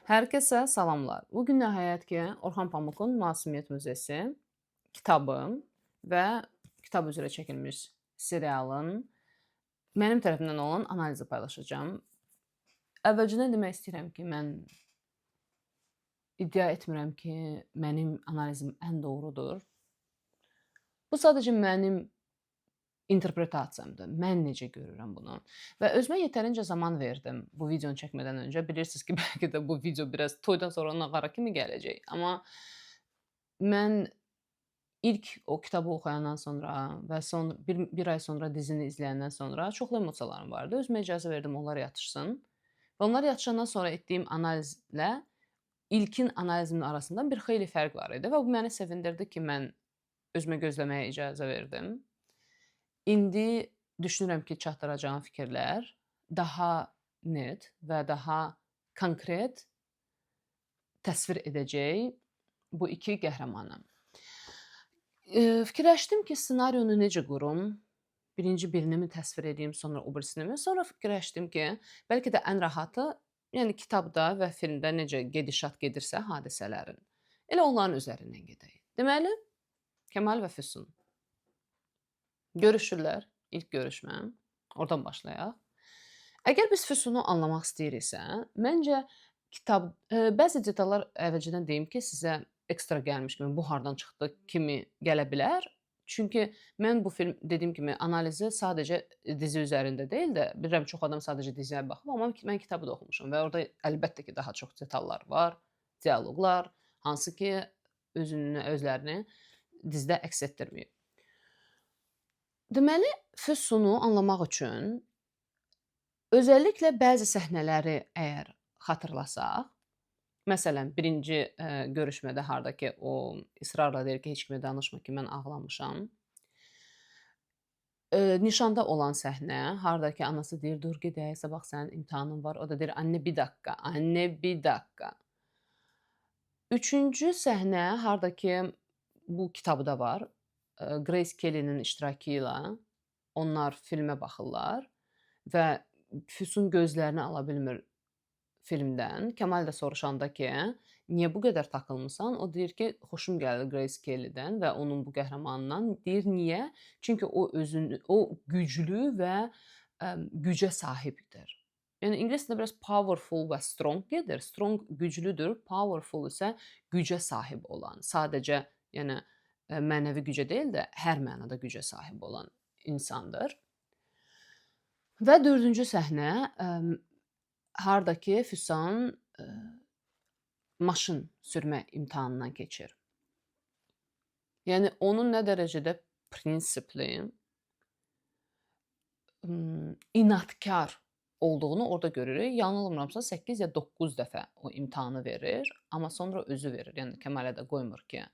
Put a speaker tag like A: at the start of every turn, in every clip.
A: Herkese salamlar. Bugün nəhayət ki, Orxan Pamukun Masumiyyət Müzesi kitabı və kitab üzrə çəkilmiş serialın mənim tərəfimdən olan analizi paylaşacağam. Əvvəlcədən demək istəyirəm ki, mən iddia etmirəm ki, mənim analizim ən doğrudur. Bu sadəcə mənim interpretasiyamdır. Mən necə görürəm bunu. Və özümə yetərincə zaman verdim bu videonu çəkmədən öncə. Bilirsiniz ki, bəlkə də bu video biraz toydan sonra nağara kimi gələcək. Amma mən ilk o kitabı oxuyandan sonra və son bir ay sonra dizini izləyəndən sonra çoxlu emosiyalarım vardı. Özümə icazə verdim onlar yatışsın. Və onlar yatışandan sonra etdiyim analizlə ilkin analizimin arasında bir xeyli fərq var idi və bu məni sevindirdi ki, mən özümə gözləməyə icazə verdim. İndi düşünürəm ki, çatdıracağım fikirlər daha net və daha konkret təsvir edəcək bu iki qəhrəmanı. Fikirləşdim ki, ssenarionu necə qurum? Birinci birini mi təsvir edeyim, sonra o birisini mi? Sonra fikirləşdim ki, bəlkə də ən rahatı, yəni kitabda və filmdə necə gedişat gedirsə hadisələrin, elə onların üzərindən gedək. Deməli, Kəmal və Füsun görüşürlər, ilk görüşmə. Oradan başlayaq. Əgər biz Füsunu anlamaq istəyiriksə, məncə bəzi detallar əvvəlcədən deyim ki, sizə ekstra gəlmiş kimi, bu hardan çıxdı kimi gələ bilər. Çünki mən bu film dediyim kimi analizi sadəcə dizi üzərində deyil də, bilirəm çox adam sadəcə diziyə baxıb, amma mən kitabı da oxumuşam və orada əlbəttə ki, daha çox detallar var, dialoqlar, hansı ki özlərini dizidə əks etdirməyib. Deməli, Füsunu anlamaq üçün özəlliklə bəzi səhnələri əgər xatırlasaq, məsələn, birinci görüşmədə harda ki, o israrla deyir ki, heç kimə danışma ki, mən ağlamışam. Nişanda olan səhnə, harda ki, anası deyir, dur gedək, sabah sənin imtahanın var. O da deyir, anne bir dakika, anne bir dakika. Üçüncü səhnə, harda ki, bu kitabda var. Grace Kelly'nin iştirakı ilə onlar filmə baxırlar və Füsun gözlərini ala bilmir filmdən. Kəmal da soruşanda ki, niyə bu qədər takılmısan? O deyir ki, xoşum gəlir Grace Kelly'dən və onun bu qəhrəmanından. Deyir, niyə? Çünki o güclü və gücə sahibdir. Yəni ingilis dilində biraz powerful və strong gedir. Strong güclüdür, powerful isə gücə sahib olan. Sadəcə, yəni mənəvi gücə deyil də, hər mənada gücə sahib olan insandır. Və dördüncü səhnə, harda ki, Füsun maşın sürmə imtahanından keçir. Yəni, onun nə dərəcədə prinsipli, inadkar olduğunu orada görürük. Yanılmıramsa 8 ya 9 dəfə o imtahanı verir, amma sonra özü verir. Yəni, Kəmalə də qoymur ki,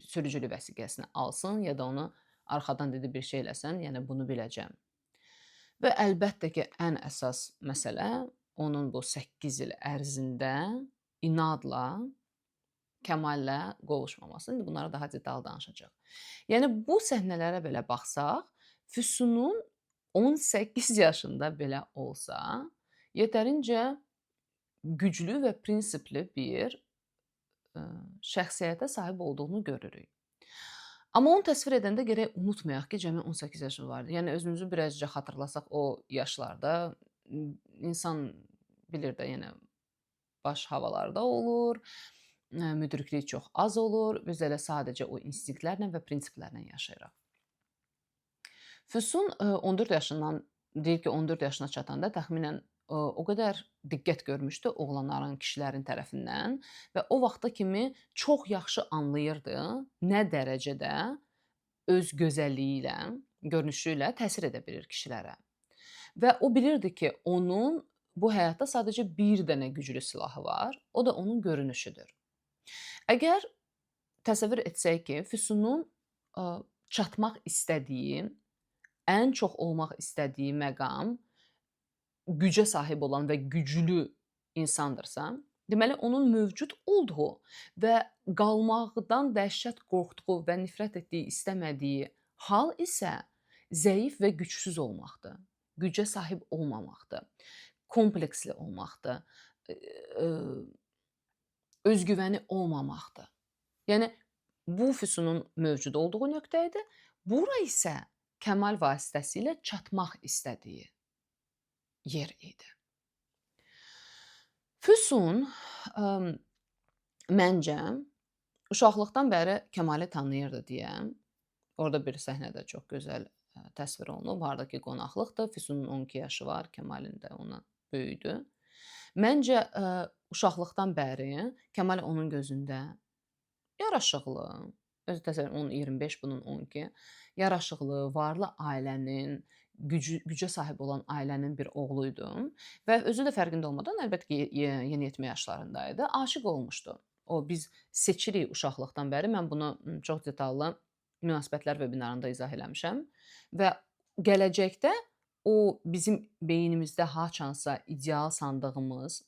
A: sürücülük vəsiqəsini alsın ya da onu arxadan dedi bir şey eləsən, yəni bunu biləcəm. Və əlbəttə ki, ən əsas məsələ onun bu 8 il ərzində inadla Kəmallə qovuşmaması. İndi bunlara daha detal danışacaq. Yəni bu səhnələrə belə baxsaq, Füsunun 18 yaşında belə olsa, yetərincə güclü və prinsipli bir şəxsiyyətə sahib olduğunu görürük. Amma onu təsvir edəndə gərək unutmayaq ki, cəmi 18 yaşı vardı. Yəni özümüzü birazca xatırlasaq o yaşlarda insan bilir də, yəni baş havalarda olur, müdriklik çox az olur. Biz elə sadəcə o instinktlərlə və prinsiplərlə yaşayırıq. Füsun 14 yaşından deyir ki, 14 yaşına çatanda təxminən o qədər diqqət görmüşdü oğlanların, kişilərin tərəfindən və o vaxta kimi çox yaxşı anlayırdı nə dərəcədə öz gözəlliyi ilə, görünüşü ilə təsir edə bilir kişilərə. Və o bilirdi ki, onun bu həyatda sadəcə bir dənə güclü silahı var, o da onun görünüşüdür. Əgər təsəvvür etsək ki, Füsunun çatmaq istədiyi, ən çox olmaq istədiyi məqam gücə sahib olan və güclü insandırsa, deməli onun mövcud olduğu və qalmaqdan dəhşət qorxduğu və nifrət etdiyi, istəmədiyi hal isə zəif və gücsüz olmaqdır. Gücə sahib olmamaqdır. kompleksli olmaqdır, ııı, özgüvəni olmamaqdır. Yəni bu Füsunun mövcud olduğu nöqtə idi. Bura isə Kəmal vasitəsilə çatmaq istədiyi yer idi. Füsun, məncə uşaqlıqdan bəri Kəmalı tanıyırdı deyə, orada bir səhnədə çox gözəl, təsvir olunub. Hardakı qonaqlıqdır. Füsunun 12 yaşı var, Kəmalın da ondan böyükdür. Məncə, uşaqlıqdan bəri Kəmal onun gözündə yaraşıqlı, özü təsəvvür onun 25, bunun 12, yaraşıqlı, varlı ailənin, gücə sahib olan ailənin bir oğluydu və özü də fərqində olmadan əlbəttə ki, yeniyetmə yaşlarında idi, aşiq olmuşdu. Biz seçirik uşaqlıqdan bəri. Mən bunu çox detallı münasibətlər vebinarında izah eləmişəm və gələcəkdə o bizim beynimizdə haçansa ideal sandığımız,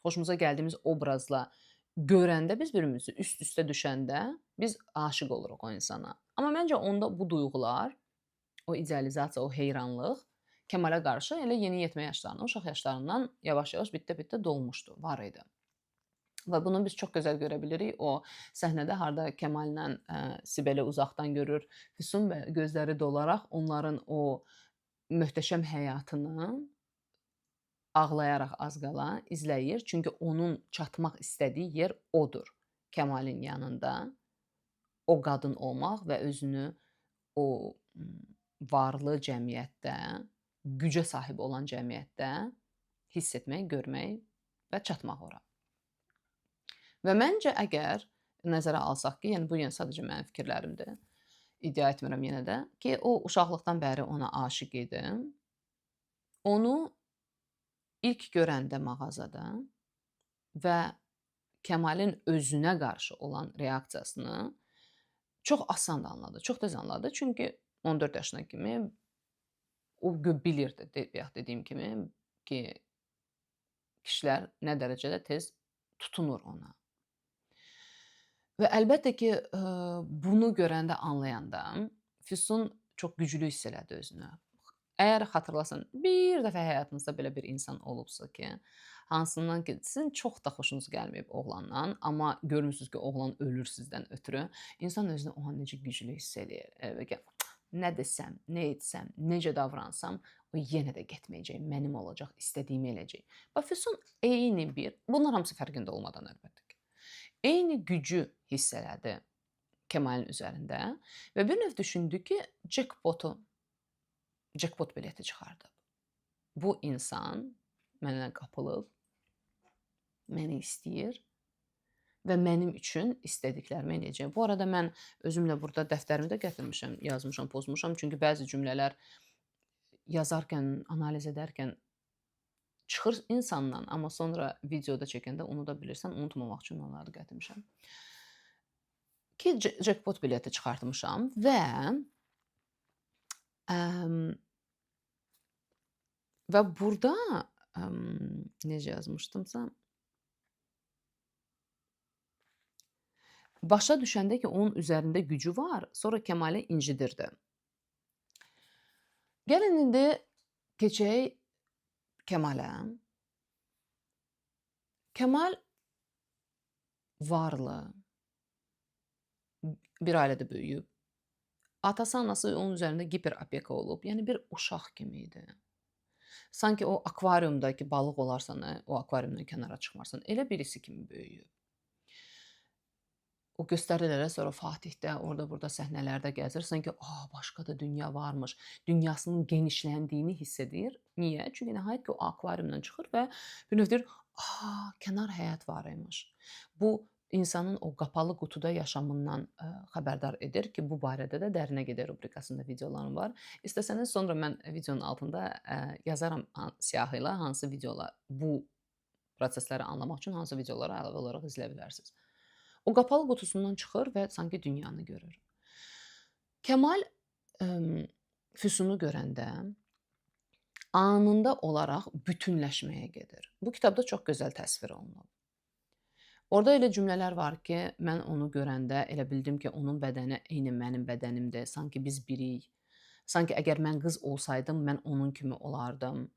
A: xoşumuza gəldiyimiz obrazla görəndə biz birimizi üst-üstə düşəndə biz aşiq oluruq o insana. Amma məncə onda bu duyğular, o idealizasiya, o heyranlıq Kəmala qarşı elə yeniyetmə yaşlarından, uşaq yaşlarından yavaş-yavaş bitdə-bitdə dolmuşdu, var idi. Və bunu biz çox gözəl görə bilirik. O səhnədə harda Kəmallə Sibəli uzaqdan görür, Füsun gözləri dolaraq onların o möhtəşəm həyatını ağlayaraq az qala izləyir. Çünki onun çatmaq istədiyi yer odur. Kəmalın yanında o qadın olmaq və özünü o varlı cəmiyyətdə, gücə sahib olan cəmiyyətdə hiss etmək, görmək və çatmaq ora. Və məncə əgər nəzərə alsaq ki, yəni bu sadəcə mənim fikirlərimdir, iddia etmirəm yenə də ki, o uşaqlıqdan bəri ona aşiq idi. Onu ilk görəndə mağazada və Kəmalın özünə qarşı olan reaksiyasını çox asan anladı, çox tez anladı. Çünki 14 yaşına kimi o bilirdi, bayaq dediyim kimi ki, kişilər nə dərəcədə tez tutunur ona. Və əlbəttə ki, bunu görəndə, anlayanda Füsun çox güclü hiss elədi özünü. Əgər xatırlasan, bir dəfə həyatınızda belə bir insan olubsa ki, hansından ki, sizin çox da xoşunuz gəlməyib oğlandan, amma görmürsünüz ki, oğlan ölür sizdən ötrü, insan özünü o an necə güclü hiss eləyir. Nə desəm, nə etsəm, necə davransam, o yenə də getməyəcək, mənim olacaq, istədiyimi eləyəcək. Və Füsun eyni bunlar hamısı fərqində olmadan əlbəttə ki, eyni gücü hiss elədi Kəmalın üzərində və bir növ düşündü ki, jackpot bileti çıxardı. Bu insan mənə qapılıb, məni istəyir və mənim üçün istədiklərimi eləyəcək. Bu arada mən özümlə burada dəftərimi də gətirmişəm, yazmışam, pozmuşam. Çünki bəzi cümlələr yazarkən, analiz edərkən çıxır insandan, amma sonra videoda çəkəndə unuda bilirsən, unutmamaq üçün onları gətirmişəm. Ki, jackpot bileti çıxartmışam və burada necə yazmışdımsa, başa düşəndə ki, onun üzərində gücü var, sonra Kəmalı incidirdi. Gəlin indi keçək Kəmalə. Kəmal varlı, bir ailədə böyüyüb. Atası, anası onun üzərində hiperopeka olub. Yəni bir uşaq kimi idi. Sanki o akvariumdakı balıq olarsan, o akvariumdan kənara çıxmarsan, elə birisi kimi böyüyüb. O göstərilərə sonra Fatihdə, orada-burada səhnələrdə gəzir. Sanki başqa da dünya varmış. Dünyasının genişləndiyini hiss edir. Niyə? Çünki nəhayət ki, o akvariumdan çıxır və bir növ deyir, kənar həyat var imiş. Bu, insanın o qapalı qutuda yaşamından xəbərdar edir ki, bu barədə də Dərinə gedər rubrikasında videolarım var. İstəsəniz sonra mən videonun altında yazaram siyahı ilə hansı videolar, bu prosesləri anlamaq üçün hansı videoları əlavə olaraq izləyə bilərsiniz. O qapalı qutusundan çıxır və sanki dünyanı görür. Kəmal Füsunu görəndə anında olaraq bütünləşməyə gedir. Bu kitabda çox gözəl təsvir olunub. Orada elə cümlələr var ki, mən onu görəndə elə bildim ki, onun bədəni eyni mənim bədənimdir. Sanki biz birik. Sanki əgər mən qız olsaydım, mən onun kimi olardım.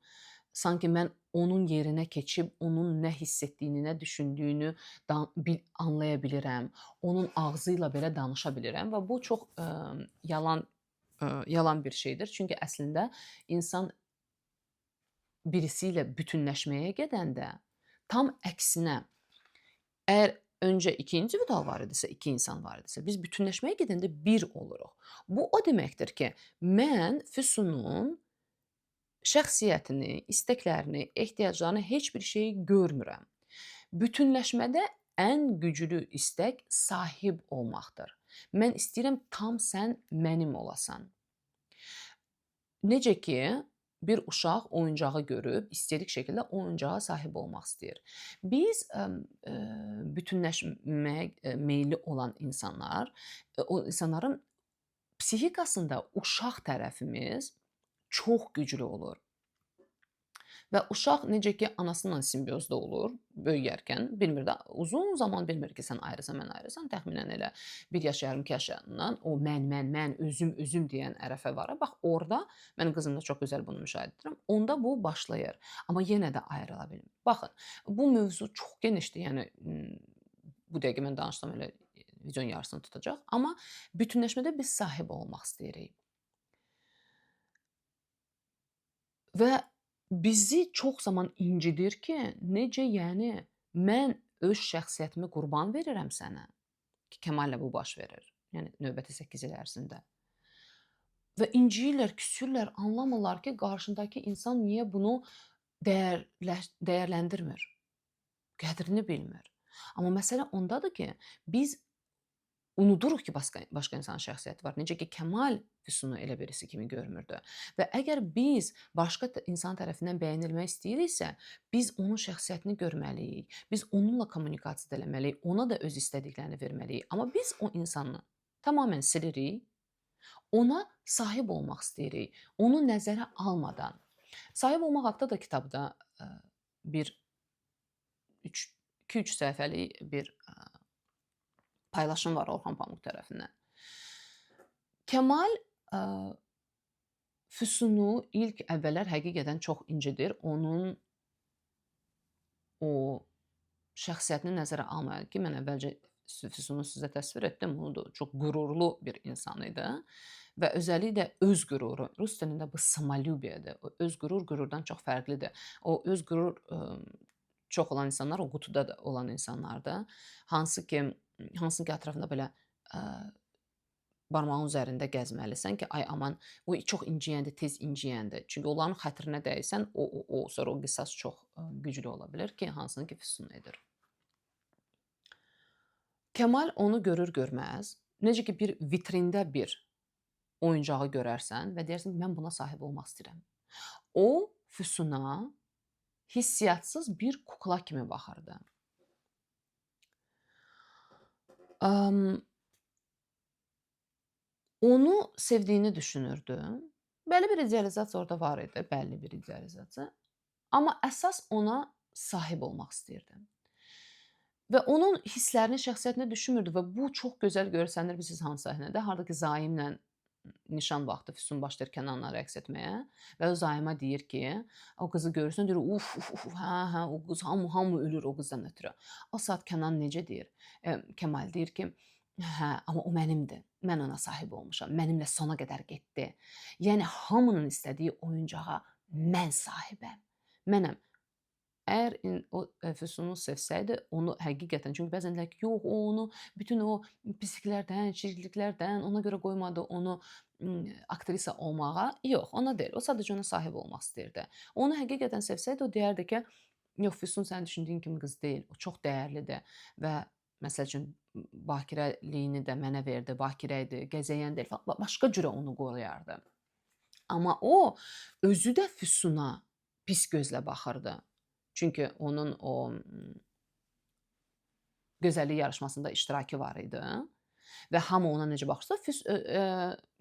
A: sanki mən onun yerinə keçib, onun nə hiss etdiyini, nə düşündüyünü anlaya bilirəm. Onun ağzı ilə belə danışa bilirəm və bu çox yalan bir şeydir. Çünki əslində insan birisi ilə bütünləşməyə gedəndə tam əksinə, əgər öncə 2 individual var idisə, 2 insan var idisə, biz bütünləşməyə gedəndə bir oluruq. Bu o deməkdir ki, mən Füsunun şəxsiyyətini, istəklərini, ehtiyaclarını, heç bir şeyi görmürəm. Bütünləşmədə ən güclü istək sahib olmaqdır. Mən istəyirəm tam sən mənim olasan. Necə ki, bir uşaq oyuncağı görüb istedik şəkildə o oyuncağa sahib olmaq istəyir. Biz bütünləşməyə meyilli olan insanlar, o insanların psixikasında uşaq tərəfimiz çox güclü olur. Və uşaq necə ki, anasıyla simbiozda olur böyüyərkən, bilmir də, uzun zaman bilmir ki, sən ayrısan, mən ayrısan. Təxminən elə 1 yaş, yarım 2 yaşından o mən, özüm deyən ərəfə var. Bax, orada mən qızımda çox gözəl bunu müşahidə edirəm. Onda bu başlayır. Amma yenə də ayrıla bilmir. Baxın, bu mövzu çox genişdir. Yəni bu dəqiqə mən danışsam elə videonun yarısını tutacaq. Amma bütünləşmədə biz sahib olmaq istəyirik. Və bizi çox zaman incidir ki, necə yəni mən öz şəxsiyyətimi qurban verirəm sənə ki, Kəmallə bu baş verir. Yəni növbəti 8 il ərzində. Və inciyirlər, küsürlər, anlamırlar ki, qarşındakı insan niyə bunu dəyərləndirmir, qədrini bilmir. Amma məsələ ondadır ki, biz unuduruq ki, başqa insanın şəxsiyyəti var. Necə ki, Kəmal Füsunu elə birisi kimi görmürdü. Və əgər biz başqa insan tərəfindən bəyənilmək istəyiriksə, biz onun şəxsiyyətini görməliyik. Biz onunla kommunikasiya eləməliyik, ona da öz istədiklərini verməliyik. Amma biz o insanı tamamilə silirik, ona sahib olmaq istəyirik, onu nəzərə almadan. Sahib olmaq haqqında da kitabda bir 2-3 səhifəlik bir paylaşım var Orxan Pamuk tərəfindən. Kəmal Füsunu ilk əvvəllər həqiqətən çox incidir. Onun o şəxsiyyətini nəzərə almayaraq ki, mən əvvəlcə Füsunu sizə təsvir etdim. O da çox qürurlu bir insan idi. Və özəlliklə öz qüruru, rus dilində bu samolюбиеdir. O öz qürurdan çox fərqlidir. O öz qürur çox olan insanlar o qutuda da olan insanlardır. Hansı ki ətrafında belə barmağın üzərində gəzməlisən ki, ay aman, bu çox inciyəndir, tez inciyəndir. Çünki onların xətrinə dəysən, sonra o qisas çox güclü ola bilər ki, hansını ki Füsun edir. Kəmal onu görür-görməz, necə ki bir vitrində bir oyuncağı görərsən və deyərsən ki, mən buna sahib olmaq istəyirəm. O, Füsuna hissiyatsız bir kukla kimi baxırdı. Onu sevdiyini düşünürdü. Bəlli bir idealizasiya orada var idi, bəlli bir idealizasiya. Amma əsas ona sahib olmaq istəyirdi. Və onun hisslərini, şəxsiyyətini düşünmürdü və bu çox gözəl görsənir bilirsiniz hansı səhnədə? Harda ki, Zaimlə nişan vaxtı Füsun başlayır Kənanla rəqs etməyə və o Zaima deyir ki, o qızı görürsən, deyir, hə, o qız, hamı ölür o qızdan ötürü. O saat Kənan necə deyir? Kəmal deyir ki, hə, amma o mənimdir. Mən ona sahib olmuşam. Mənimlə sona qədər getdi. Yəni hamının istədiyi oyuncağa mən sahibəm. Mənəm. Əgər o Füsunu sevsəydi, onu həqiqətən, çünki bəzən deyirlər ki, yox, o onu bütün o pisliklərdən, çirkliklərdən ona görə qoymadı onu aktrisa olmağa. Yox, ona deyil. O sadəcə ona sahib olmaq istəyirdi. Onu həqiqətən sevsəydi, o deyərdi ki, yox, Füsun sən düşündüyün kimi qız deyil. O çox dəyərlidir və məsəl üçün bakirəliyini də mənə verdi, bakirə idi, gəzəyən deyil falan. Başqa cürə onu qoruyardı. Amma o özü də Füsuna pis gözlə baxırdı. Çünki onun o gözəllik yarışmasında iştirakı var idi və hamı ona necə baxırsa,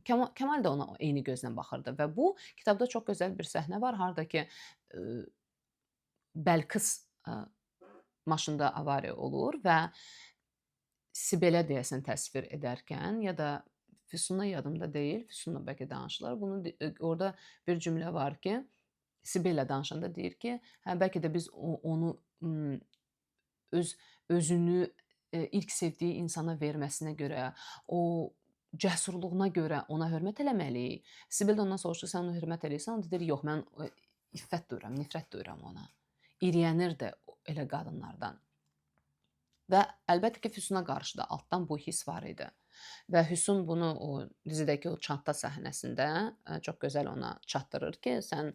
A: Kəmal da ona eyni gözlə baxırdı və bu kitabda çox gözəl bir səhnə var, harda ki Bəlqıs maşında avariya olur və Sibelə deyəsən təsvir edərkən ya da Füsuna yadımda deyil, Füsunla bəlkə danışırlar. Orada bir cümlə var ki, Sibellə danışanda deyir ki, hə bəlkə də biz onu öz özünü, ilk sevdiyi insana verməsinə görə, o cəsurluğuna görə ona hörmət eləməliyik. Sibel də ondan soruşur, sən ona hörmət eləyirsən? O da deyir, yox, mən iffət duyuram, nifrət duyuram ona. İriyənir də elə qadınlardan. Və əlbəttə ki, Füsuna qarşı da altdan bu hiss var idi. Və Füsun bunu o dizidəki o çanta səhnəsində çox gözəl ona çatdırır ki, sən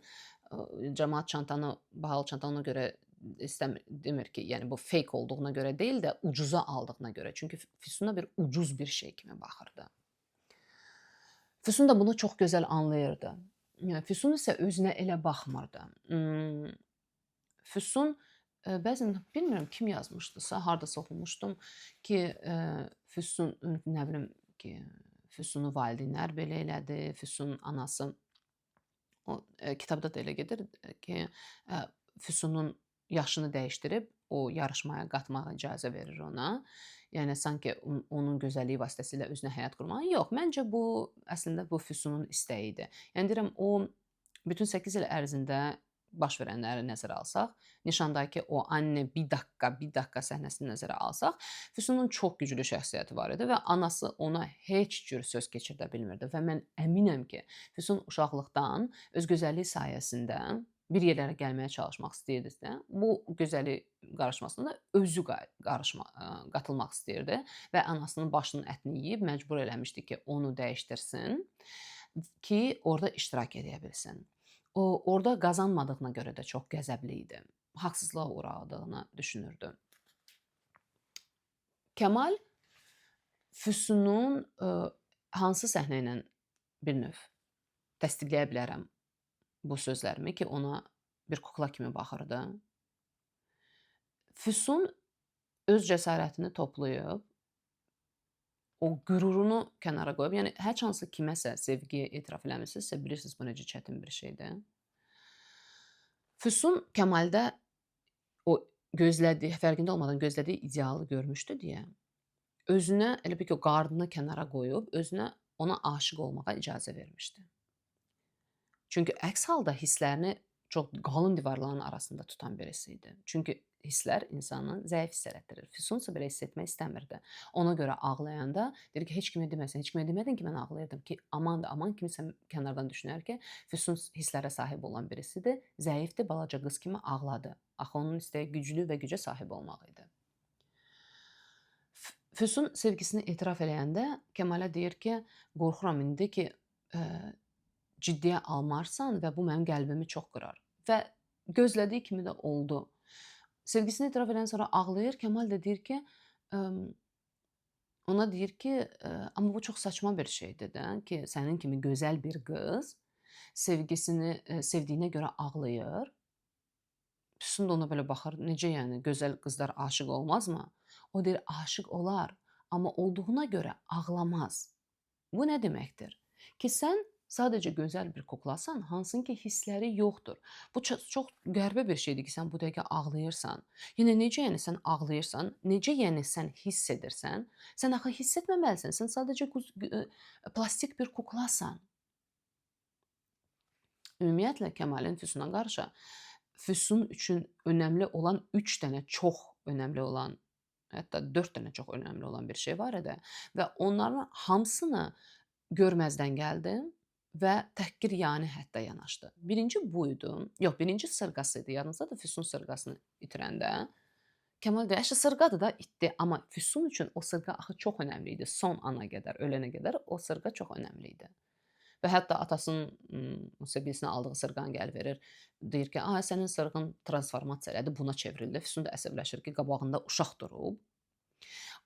A: camaat çantanı, bahalı çantanı ona görə demir ki, yəni bu fake olduğuna görə deyil də ucuza aldığına görə. Çünki Füsuna bir ucuz bir şey kimi baxırdı. Füsun da bunu çox gözəl anlayırdı. Füsun isə özünə elə baxmırdı. Füsun bəzən bilmirəm kim yazmışdısa, hardasa oxumuşdum ki, Füsun nə bilim ki, Füsunu valideynlər belə elədi, Füsun anası o kitabda da elə gedir ki, Füsunun yaşını dəyişdirib o yarışmaya qatmağa icazə verir ona. Yəni sanki onun gözəlliyi vasitəsilə özünə həyat qurmağa. Yox, məncə bu əslində bu Füsunun istəyidir. Yəni deyirəm o bütün 8 il ərzində baş verənləri nəzərə alsaq, nişandakı o anne bir dakika səhnəsini nəzərə alsaq, Füsunun çox güclü şəxsiyyəti var idi və anası ona heç cür söz keçirdə bilmirdi və mən əminəm ki, Füsun uşaqlıqdan öz gözəlliyi sayəsində bir yerlərə gəlməyə çalışmaq istəyirdisə, bu gözəllik qarışmasına da özü qatılmaq istəyirdi və anasının başının ətini yeyib məcbur eləmişdi ki, onu dəyişdirsin ki, orada iştirak edə bilsin. O orada qazanmadığına görə də çox qəzəbli idi. Haqsızlığa uğradığını düşünürdü. Kəmal Füsunun hansı səhnə ilə bir növ təsdiqləyə bilərəm bu sözlərimi ki, ona bir kukla kimi baxırdı. Füsun öz cəsarətini toplayıb, o qürurunu kənara qoyub, yəni hər hansı kiməsə sevgiyə etiraf eləmirsinizsə, bilirsiniz bu necə çətin bir şeydir. Füsun Kəmaldə o gözlədiyi, fərqində olmadan gözlədiyi idealı görmüşdü deyə, özünə elə bil ki, o qardını kənara qoyub, özünə ona aşiq olmağa icazə vermişdi. Çünki əks halda hisslərini çox qalın divarların arasında tutan birisi idi. Çünki hisslər insanı zəif hiss elətdirir. Füsun isə belə hiss etmək istəmirdi. Ona görə ağlayanda deyir ki, heç kimə deməsən, heç kimə demədin ki, mən ağlayırdım ki, aman da aman kimsə kənardan düşünər ki, Füsun hisslərə sahib olan birisidir, zəifdir, balaca qız kimi ağladı. Axı onun istəyi güclü və gücə sahib olmaq idi. Füsun sevgisini etiraf eləyəndə Kəmalə deyir ki, qorxuram indi ki, ciddiyə almarsan və bu mənim qəlbimi çox qırar. Və gözlədiyi kimi də oldu. Sevgisini etiraf edəndən sonra ağlayır. Kəmal da deyir ki, ona deyir ki, amma bu çox saçma bir şeydir də ki, sənin kimi gözəl bir qız sevgisini sevdiyinə görə ağlayır. Füsun da ona belə baxır. Necə yəni gözəl qızlar aşiq olmazmı? O deyir, aşiq olar, amma olduğuna görə ağlamaz. Bu nə deməkdir? Ki sən sadəcə gözəl bir kuklasan, hansın ki hissləri yoxdur. Bu çox qəribə bir şeydir ki, sən bu dəqiqə ağlayırsan. Yəni necə yəni sən ağlayırsan? Necə yəni sən hiss edirsən? Sən axı hiss etməməlisən. Sən sadəcə plastik bir kuklasan. Ümumiyyətlə Kəmalin Füsuna qarşı Füsun üçün önəmli olan 3 dənə çox önəmli olan, hətta 4 dənə çox önəmli olan bir şey var idi və onların hamısını görməzdən gəldi və təhqir yani hətta yanaşdı. Birinci bu idi. Yox, birinci sırğası idi. Yadınızdadır Füsun sırğasını itirəndə. Kəmal deyir, sırğadır da itdi, amma Füsun üçün o sırğa axı çox önəmli idi. Son ana qədər, ölənə qədər o sırğa çox önəmli idi. Və hətta atasının musiqisinə aldığı sırğanı gəl verir. Deyir ki, sənin sırğın transformasiya elədi, buna çevrildi. Füsun da əsəbləşir ki, qabağında uşaq durub.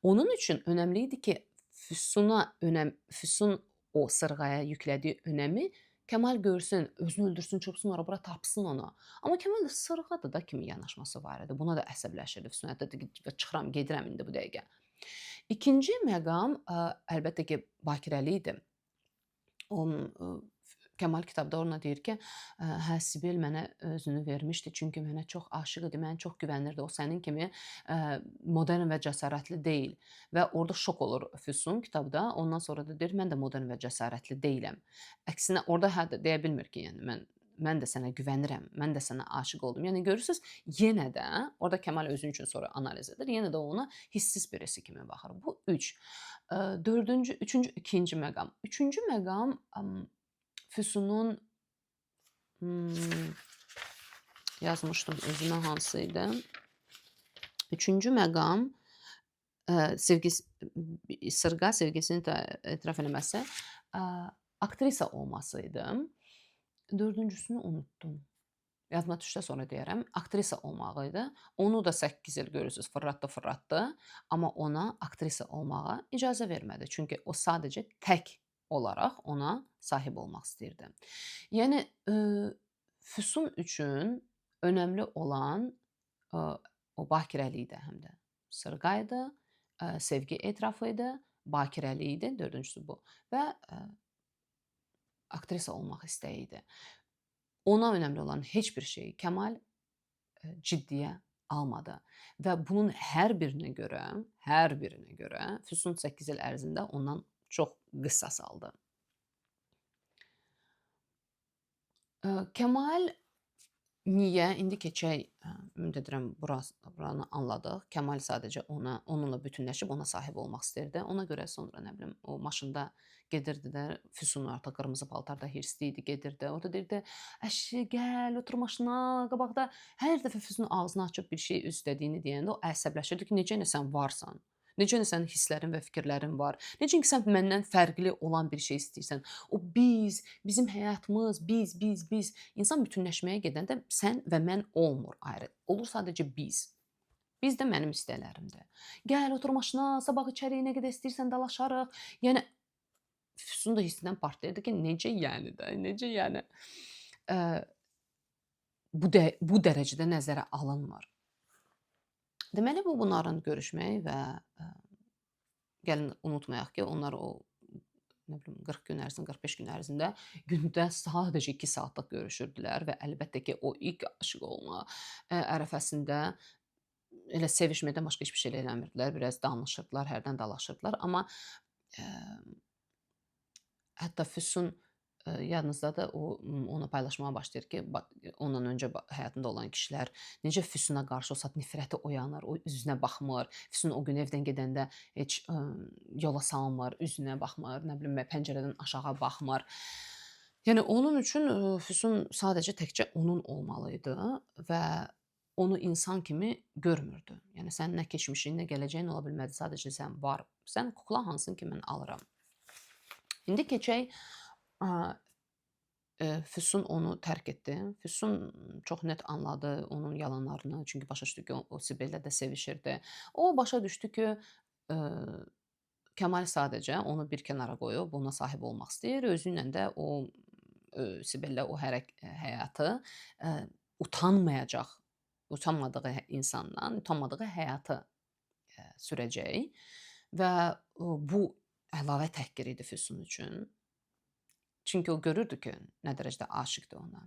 A: Onun üçün önəmli idi ki, Füsun o sırğaya yüklədiyi önəmi Kəmal görsün, özünü öldürsün, çırpsın, ora bura tapsın onu. Amma Kəmal da sırğadır da kimi yanaşması var idi. Buna da əsəbləşirdi. Füsun hətta deyir ki, çıxıram, gedirəm indi bu dəqiqə. İkinci məqam əlbəttə ki, Bakirəli idi. O Kəmal kitabda ona deyir ki, hə Sibil mənə özünü vermişdi, çünki mənə çox aşiq idi, mənə çox güvənirdi. O sənin kimi modern və cəsarətli deyil. Və orada şok olur Füsun kitabda. Ondan sonra da deyir, mən də modern və cəsarətli deyiləm. Əksinə orada hə deyə bilmir ki, yəni mən də sənə güvənirəm, mən də sənə aşiq oldum. Yəni görürsüz, yenə də orada Kəmal özü üçün sonra analiz edir. Yenə də ona hisssiz birisi kimi baxır. Bu 3. 4-cü, 3-cü, 2-ci məqam. 3-cü məqam Füsunun yazmışdım özümə hansı idi? 3-cü məqam Sırğa sevgisini etiraf eləməsi, aktrisa olması idi. 4-cüsünü unutdum. Yadıma düşsə sonra deyərəm. Aktrisa olmağı idi. Onu da 8 il görürsüz fırlatdı, amma ona aktrisa olmağa icazə vermədi. Çünki o sadəcə tək olaraq ona sahib olmaq istəyirdi. Yəni Füsun üçün önəmli olan o bakirəlik idi həm də. Sırğa idi, sevgi etirafı idi, bakirəlik idi, 4-cüsü bu və aktrisa olmaq istəyi idi. Ona önəmli olan heç bir şeyi Kəmal ciddiyə almadı və bunun hər birinə görə Füsun 8 il ərzində ondan çox qisas aldı. Kəmal niyə? İndi keçək, ümid edirəm buranı anladıq. Kəmal sadəcə onunla bütünləşib ona sahib olmaq istəyirdi. Ona görə sonra nə bilim o maşında gedirdi də, Füsun artıq qırmızı paltarda hirsli idi, gedirdi. Orada deyirdi, əşi gəl otur maşına, qabaqda. Hər dəfə Füsun ağzını açıb bir şey öz istədiyini deyəndə o əsəbləşirdi ki, necə sən varsan? Necə sənin hisslərin və fikirlərin var? Necə ki sən məndən fərqli olan bir şey istəyirsən? O biz, bizim həyatımız, biz. İnsan bütünləşməyə gedəndə sən və mən olmur ayrı. Olur sadəcə biz. Biz də mənim istəklərimdir. Gəl otur maşına, sabah içəri nə qədər istəyirsən dalaşarıq. Yəni Füsun da hissindən partlayırdı ki, necə yəni də, necə yəni? Bu dərəcədə nəzərə alınmır. Deməli bunların görüşməyi və gəlin unutmayaq ki, onlar o nə bilim 40 gün ərzində, 45 gün ərzində gündə sadəcə 2 saatlıq görüşürdülər və əlbəttə ki, o ilk aşiq olma ərəfəsində elə sevişməkdən başqa heç bir şey eləmirdilər. Biraz danışırdılar, hərdən dalaşırdılar, amma hətta Füsun yadınızdadır, o onu paylaşmağa başlayır ki, ondan öncə həyatında olan kişilər necə Füsuna qarşı o saat nifrəti oyanır, o üzünə baxmır. Füsun o gün evdən gedəndə heç yola salmır, üzünə baxmır, nə bilim pəncərədən aşağı baxmır. Yəni onun üçün Füsun sadəcə təkcə onun olmalı idi və onu insan kimi görmürdü. Yəni sənin nə keçmişin, nə gələcəyin ola bilmədi, sadəcə sən var. Sən kukla hansın ki, mən alıram. İndi keçək Füsun onu tərk etdi. Füsun çox net anladı onun yalanlarını. Çünki başa düşdü ki, o Sibellə də sevişirdi. O başa düşdü ki, Kəmal sadəcə onu bir kənara qoyub ona sahib olmaq istəyir. Özü ilə də o Sibellə o həyatı utanmadığı insandan, utanmadığı həyatı sürəcək və bu əlavə təhqir idi Füsun üçün. Çünki o görürdü ki, nə dərəcədə aşiqdir ona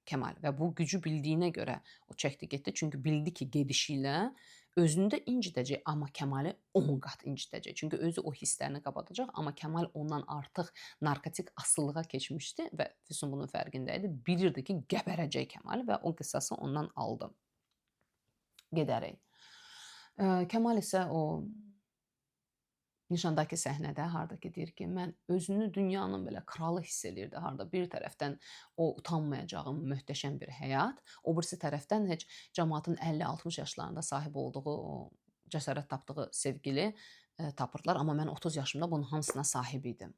A: Kəmal və bu gücü bildiyinə görə o çəkdi getdi. Çünki bildi ki, gedişi ilə özünü də incidəcək, amma Kəmalı 10 qat incidəcək. Çünki özü o hisslərini qapadacaq, amma Kəmal ondan artıq narkotik asılılığa keçmişdi və Füsun bunun fərqində idi. Bilirdi ki, gəbərəcək Kəmal və o qisası ondan aldı. Gedərək. Kəmal isə o nişandakı səhnədə harda ki deyir ki, mən özünü dünyanın belə kralı hiss eləyirdi. Harda bir tərəfdən o utanmayacağım möhtəşəm bir həyat, o birisi tərəfdən heç cəmaatın 50-60 yaşlarında sahib olduğu o cəsarət tapdığı sevgili tapırdılar, amma mən 30 yaşımda bunun hamısına sahib idim.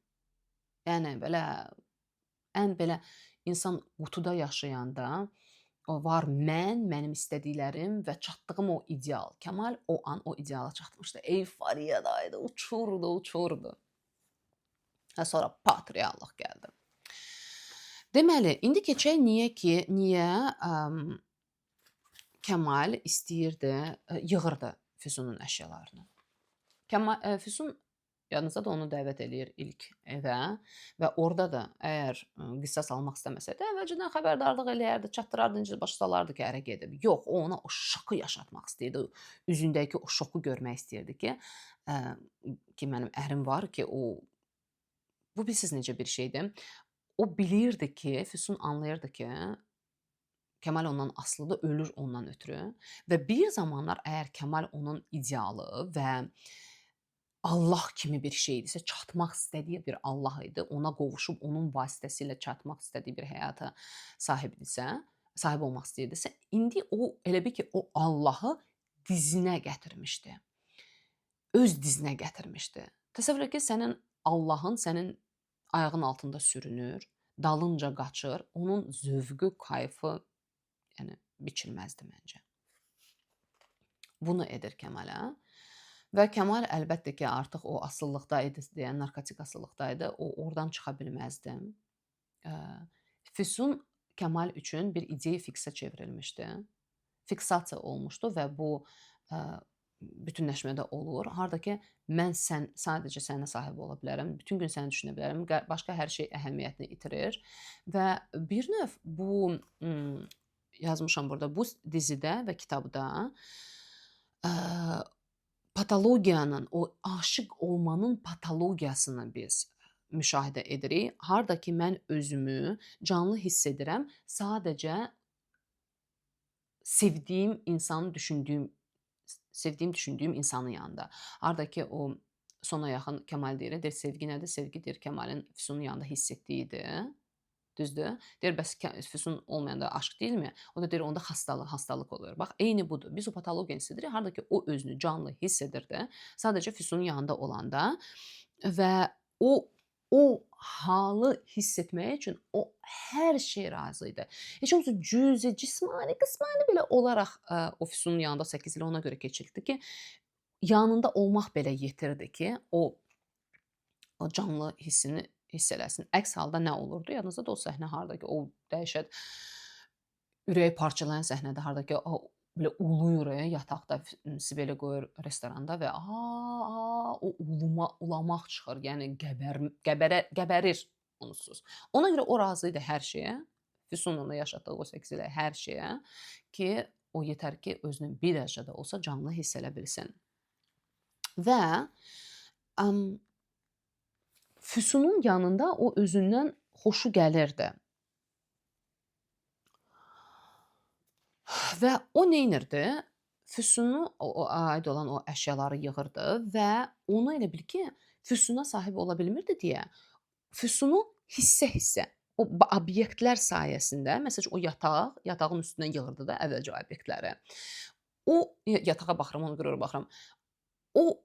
A: Yəni belə ən belə insan qutuda yaşayanda o var mənim istədiklərim və çatdığım o ideal. Kəmal o an o ideala çatmışdı. Eyfariyadaydı, uçurdu. Və sonra pat reallıq gəldi. Deməli, indi keçək niyə Kəmal istəyirdi, yığırdı Füsunun əşyalarını. Füsun yadınızda da onu dəvət eləyir ilk evə və orada da əgər qisas almaq istəməsə də əvvəlcədən xəbərdarlıq eləyərdi, çatdırardı, necə başa salardı ki, ərə gedib. Yox, o ona o şoku yaşatmaq istəyirdi, üzündəki o şoku görmək istəyirdi ki, mənim ərim var ki, bu bilsiz necə bir şeydir. o bilirdi ki, Füsun anlayırdı ki, Kəmal ondan asılıdır, ölür ondan ötürü və bir zamanlar əgər Kəmal onun idealı və Allah kimi bir şeydisə, çatmaq istədiyi bir Allah idi, ona qovuşub onun vasitəsilə çatmaq istədiyi bir həyata sahib olmaq istəyirdisə, indi o elə bil ki, o Allahı dizinə gətirmişdi. Öz dizinə gətirmişdi. Təsəvvür et ki, sənin Allahın sənin ayağın altında sürünür, dalınca qaçır, onun zövqü, kayfı, yəni biçilməzdir məncə. Bunu edir Kəmalə və Kəmal əlbəttə ki, artıq o asılılıqda idi, deyən narkotik asılılıqda idi, o oradan çıxa bilməzdi. Füsun Kəmal üçün bir ideya fiksə çevrilmişdi. Fiksasiya olmuşdu və bu bütünləşmədə olur. Harda ki, mən sadəcə sənə sahib ola bilərəm, bütün gün səni düşünə bilərəm, başqa hər şey əhəmiyyətini itirir və bir növ bu yazmışam burada, bu dizidə və kitabda patologiyanın, o aşiq olmanın patologiyasını biz müşahidə edirik. Harda ki, mən özümü canlı hiss edirəm, sadəcə sevdiyim düşündüyüm insanın yanında. Harda ki, o sona yaxın Kəmal deyir, sevgi nədir? Sevgi deyir Kəmalin Füsunun yanında hiss etdiyidir. Düzdür? Deyir, bəs Füsun olmayanda aşk deyilmi? O da deyir, onda xastalıq oluyor. Bax, eyni budur. Biz o patologiyanı hiss edirik. Harda ki, o özünü canlı hiss edirdi. Sadəcə Füsunun yanında olanda və o halı hiss etmək üçün o hər şey razı idi. Heç olmasa cüzi, cismani, qismani belə olaraq o Füsunun yanında 8 il ona görə keçirdi ki, yanında olmaq belə yetirdi ki, o canlı hissini hiss eləsin. Əks halda nə olurdu? Yadınızdadır o səhnə harda ki, o dəhşət ürəyi parçalayan səhnədə harda ki, o belə uluyur yataqda, Sibeli qoyur restoranda və o ulamaq çıxır. Yəni qəbərir onsuz. Ona görə o razı idi hər şeyə. Füsunla yaşadığı o 8 ilə hər şeyə ki, o yetər ki, özünü bir dərəcə də olsa canlı hiss elə bilsin. Və Füsunun yanında o özündən xoşu gəlirdi. Və o neynirdi? Füsunu aid olan o əşyaları yığırdı və onu elə bil ki, Füsuna sahib ola bilmirdi deyə Füsunu hissə-hissə o obyektlər sayəsində, məsələn, o yatağın üstünə yığırdı da əvvəlcə obyektləri. O yatağa baxıram, ona görə ora baxıram. O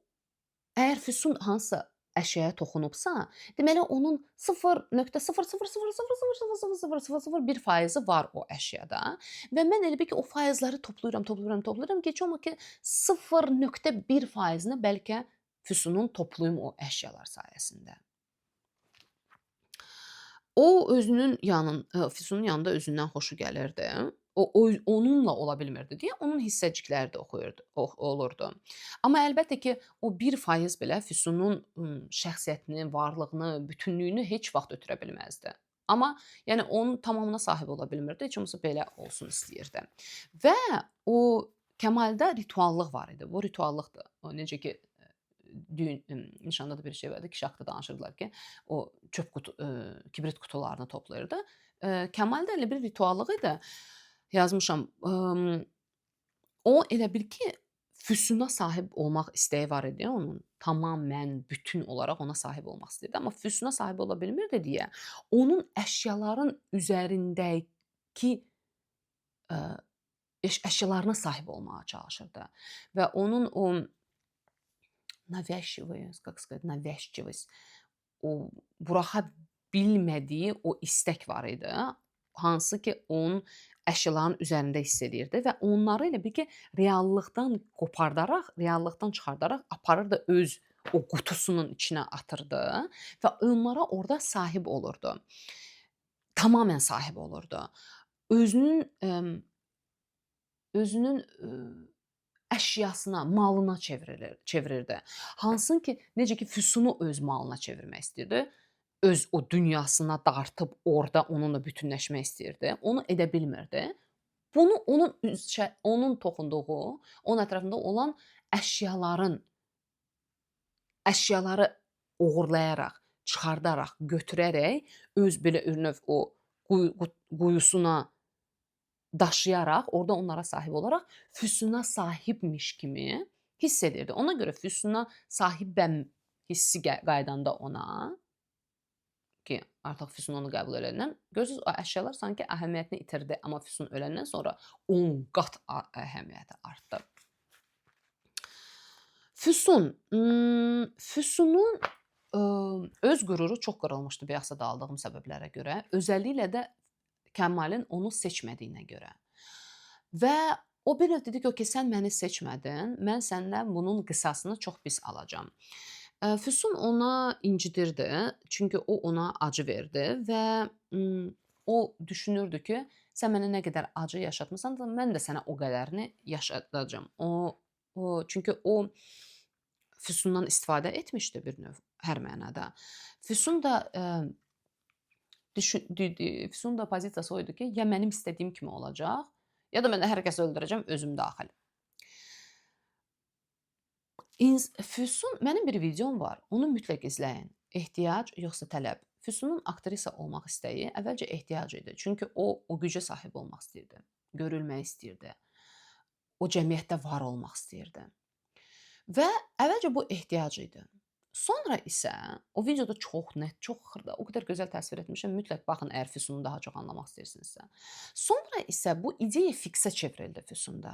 A: əgər Füsun hansısa əşyaya toxunubsa, deməli onun 0,000000001% var o əşyada və mən elə bil ki, o faizləri toplayıram ki, heç olmasa ki 0,1%-ni bəlkə Füsunun toplayım o əşyalar sayəsində. O Füsunun yanında özündən xoşu gəlirdi. Onunla ola bilmirdi deyə onun hissəcikləri də olurdu. Amma əlbəttə ki, o 1% belə Füsunun şəxsiyyətini, varlığını, bütünlüyünü heç vaxt ötürə bilməzdi. Amma yəni onun tamamına sahib ola bilmirdi, heç olmasa belə olsun istəyirdi. Və o Kəmaldə rituallıq var idi. Bu rituallıqdır. O necə ki nişanda da bir şey vardı, Kişaqda danışırdılar ki, o kibrit qutularını toplayırdı. Kəmaldə elə bir rituallığı idi. Yazmışam. O elə bil ki, Füsuna sahib olmaq istəyi var idi onun. Tamamən bütün olaraq ona sahib olmaq istəyirdi. Amma Füsuna sahib ola bilmirdi deyə onun əşyaların üzərindəki əşyalarına sahib olmağa çalışırdı. Və onun o навязчивость, o buraxa bilmədiyi o istək var idi. Hansı ki, onun əşyaların üzərində hiss edirdi və onları elə bil ki, reallıqdan qopardaraq, reallıqdan çıxardaraq aparırdı öz o qutusunun içinə atırdı və onlara orada sahib olurdu. Tamamən sahib olurdu. Özünün əşyasına, malına çevirirdi. Hansı ki, necə ki, Füsunu öz malına çevirmək istəyirdi. Öz o dünyasına dartıb orada onunla bütünləşmək istəyirdi. Onu edə bilmirdi. Bunu onun toxunduğu, onun ətrafında olan əşyaları oğurlayaraq çıxardaraq, götürərək öz belə növ o quyusuna daşıyaraq, orada onlara sahib olaraq Füsuna sahibmiş kimi hiss edirdi. Ona görə Füsuna sahibəm hissi qaydanda ona ki, artıq Füsun onu qəbul edəndən görürsüz o əşyalar sanki əhəmiyyətini itirdi, amma Füsun öləndən sonra 10 qat əhəmiyyəti artdı. Füsunun öz qüruru çox qırılmışdı bəyəxsə da aldığım səbəblərə görə. Özəlliklə də Kəmalin onu seçmədiyinə görə. Və o bir növ dedi ki, okey, sən məni seçmədin, mən səndən bunun qisasını çox pis alacağam. Füsun ona incidirdi, çünki o ona acı verdi və o düşünürdü ki, sən mənə nə qədər acı yaşatmısan da, mən də sənə o qədərini yaşadacağam. Çünki o Füsundan istifadə etmişdi bir növ hər mənada. Füsun da pozisiyası o idi ki, ya mənim istədiyim kimi olacaq, ya da mən də hər kəsi öldürəcəm, özüm daxil. Füsun, mənim bir videom var, onu mütləq izləyin. Ehtiyac yoxsa tələb. Füsunun aktrisa olmaq istəyi əvvəlcə ehtiyac idi. Çünki o gücə sahib olmaq istəyirdi, görülmək istəyirdi, o cəmiyyətdə var olmaq istəyirdi. Və əvvəlcə bu ehtiyac idi. Sonra isə o videoda çox net, çox xırda, o qədər gözəl təsvir etmişəm. Mütləq baxın, əgər Füsunu daha çox anlamaq istəyirsinizsə. Sonra isə bu ideya fiksə çevrildi Füsunda.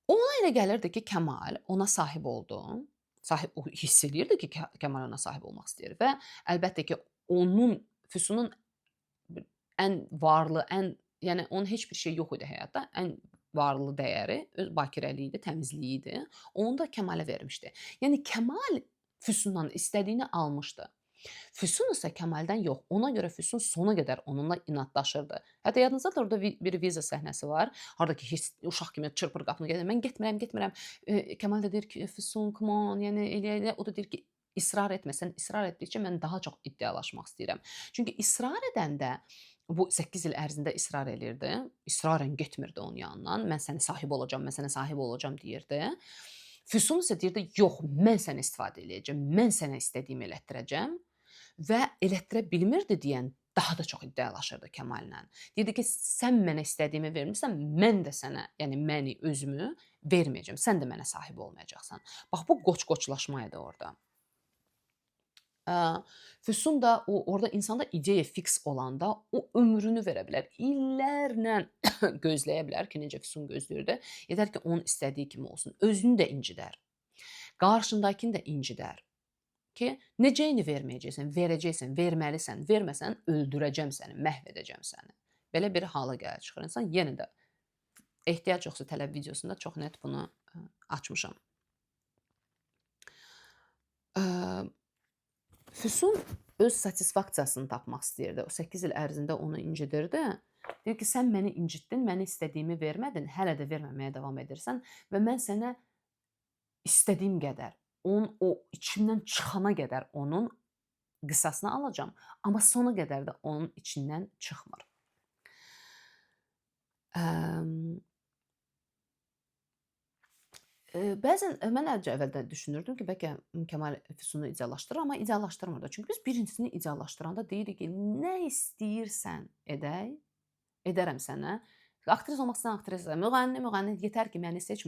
A: Ona elə gəlirdi ki, Kəmal ona sahib oldu. O hiss eləyirdi ki, Kəmal ona sahib olmaq istəyir və əlbəttə ki, Füsunun ən varlı, yəni onun heç bir şey yox idi həyatda. Ən varlı dəyəri öz bakirəliyi idi, təmizliyi idi. Onu da Kəmalə vermişdi. Yəni Kəmal Füsundan istədiyini almışdı. Füsun isə Kəmaldən yox. Ona görə Füsun sona qədər onunla inadlaşırdı. Hətta yadınızdadır, orada bir viza səhnəsi var. Haradakı uşaq kimi çırpır qapını gedir. Mən getmirəm. Kəmal da deyir ki, Füsun, come on, yəni elə. O da deyir ki, israr etmə. Sən israr etdikcə mən daha çox iddialaşmaq istəyirəm. Çünki israr edəndə bu 8 il ərzində israr elirdi. İsrarən getmirdi onun yanından. Mən sənə sahib olacağam deyirdi. Füsun isə deyirdi, yox, mən sənə istifadə eləyəcəm. Mən sənə istədiyimi elətdirəcəm. Və elətdirə bilmirdi deyən daha da çox iddialaşırdı Kəmallə. Deyirdi ki, sən mənə istədiyimi vermirsən, mən də sənə, yəni məni, özümü verməyəcəm. Sən də mənə sahib olmayacaqsan. Bax, bu qoç-qoçlaşma idi orada. Füsun da orada insanda ideya fiks olanda o ömrünü verə bilər. İllərlə gözləyə bilər ki, necə Füsun gözləyirdi. Yetər ki, onun istədiyi kimi olsun. Özünü də incidər. Qarşındakını da incidər. Ki, necəyini verməyəcəksən, verəcəksən, verməlisən, verməsən öldürəcəm səni, məhv edəcəm səni. Belə bir hala gəlir çıxır insan. Yenə də ehtiyac yoxsa tələb videosunda çox net bunu açmışam. Füsun öz satisfaksiyasını tapmaq istəyirdi. O 8 il ərzində onu incidirdi. Deyir ki, sən məni incitdin, mənə istədiyimi vermədin, hələ də verməməyə davam edirsən və mən sənə istədiyim qədər, o içimdən çıxana qədər onun qisasını alacağam, amma sona qədər də onun içindən çıxmır. Bəzən mən əvvəldən düşünürdüm ki, bəlkə Kəmal Füsunu ideallaşdırır, amma ideallaşdırmırdı. Çünki biz birincisini ideallaşdıranda deyirik ki, nə istəyirsən edərəm sənə. Aktris olmaq istəyən aktrisa, müğənni, yetər ki, məni seç,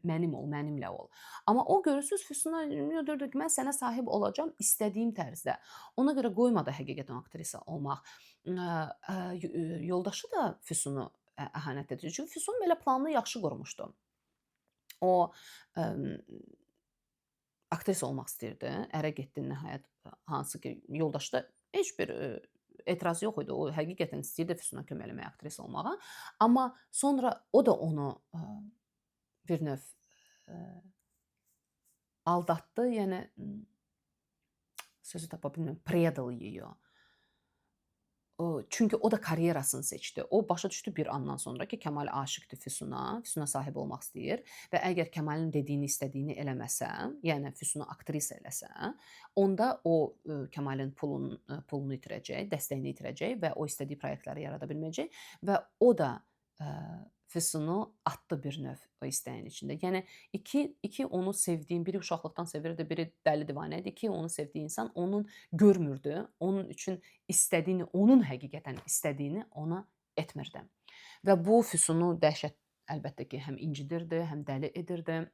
A: mənim ol, mənimlə ol. Amma o görürsüz Füsuna deyirdi ki, mən sənə sahib olacağam istədiyim tərzdə. Ona görə qoymadı həqiqətən aktrisa olmaq. Yoldaşı da Füsunu əhanət edir. Çünki Füsun belə planını yaxşı qurmuşdu. O aktrisa olmaq istəyirdi. Ərə getdi nəhayət. Hansı ki, yoldaşı da heç bir etiraz yox idi. O həqiqətən istəyirdi Füsuna kömək eləməyə, aktrisa olmağa. Amma sonra o da onu bir növ aldatdı. Yəni sözü tapa bilmirəm, predal yiyor. Çünki o da karyerasını seçdi. O başa düşdü bir andan sonra ki, Kəmal aşiqdir Füsuna, Füsuna sahib olmaq istəyir və əgər Kəmalin dediyini, istədiyini eləməsə, yəni Füsunu aktrisa eləsə, onda o Kəmalin pulunu itirəcək, dəstəyini itirəcək və o istədiyi layihələri yarada bilməyəcək və o da Füsunu atdı bir növ o istəyin içində. Yəni iki onu sevdiyin, biri uşaqlıqdan sevirdi, biri dəli divanə idi. İki onu sevdiyi insan onun görmürdü. Onun üçün istədiyini, onun həqiqətən istədiyini ona etmirdi. Və bu Füsunu dəhşət əlbəttə ki, həm incidirdi, həm dəli edirdi.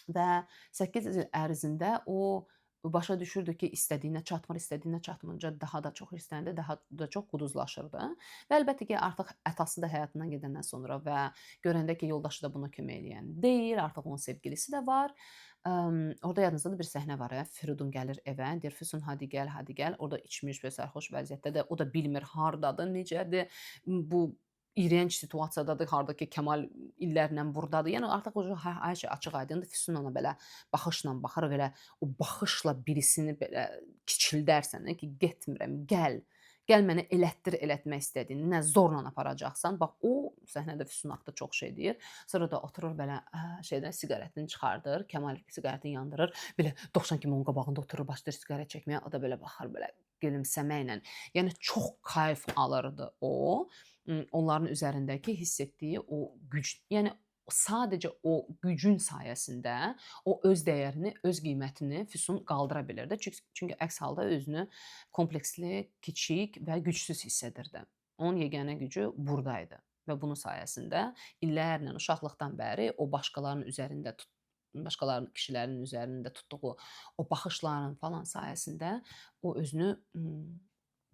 A: Və 8 il ərzində o başa düşürdü ki, istədiyinə çatmır, istədiyinə çatmayınca daha da çox hirslənirdi, daha da çox quduzlaşırdı. Və əlbəttə ki, artıq atası da həyatından gedəndən sonra və görəndə ki, yoldaşı da buna kömək eləyən deyil, artıq onun sevgilisi də var. Orada yadınızdadır bir səhnə var, Firidun gəlir evə, deyir Füsun hadi gəl, hadi gəl. Orada içmiş və sərxoş vəziyyətdədir. O da bilmir hardadır, necədir. Bu iyrənc situasiyadadır, harda ki, Kəmal illərlə burdadır. Yəni artıq hər şey açıq-aydındır. Füsun ona belə baxışla baxır, belə o baxışla birisini belə kiçildərsən ki, getmirəm, gəl. Gəl mənə elətmək istədiyini, nə zorla aparacaqsan. Bax o səhnədə Füsun haqqında çox şey deyir. Sonra da oturur belə şeydən siqaretini çıxardır, Kəmal siqaretini yandırır. Belə 90 kimi onun qabağında oturur, başlayır siqaret çəkməyə. O da belə baxır belə gülümsəməklə. Yəni çox kayf alırdı o. Onların üzərindəki hiss etdiyi o güc, yəni sadəcə o gücün sayəsində o öz dəyərini, öz qiymətini Füsun qaldıra bilirdi. Çünki əks halda özünü kompleksli, kiçik və gücsüz hiss edirdi. Onun yeganə gücü burdaydı və bunun sayəsində illərlə uşaqlıqdan bəri o başqalarının kişilərin üzərində tutduğu o baxışların falan sayəsində o özünü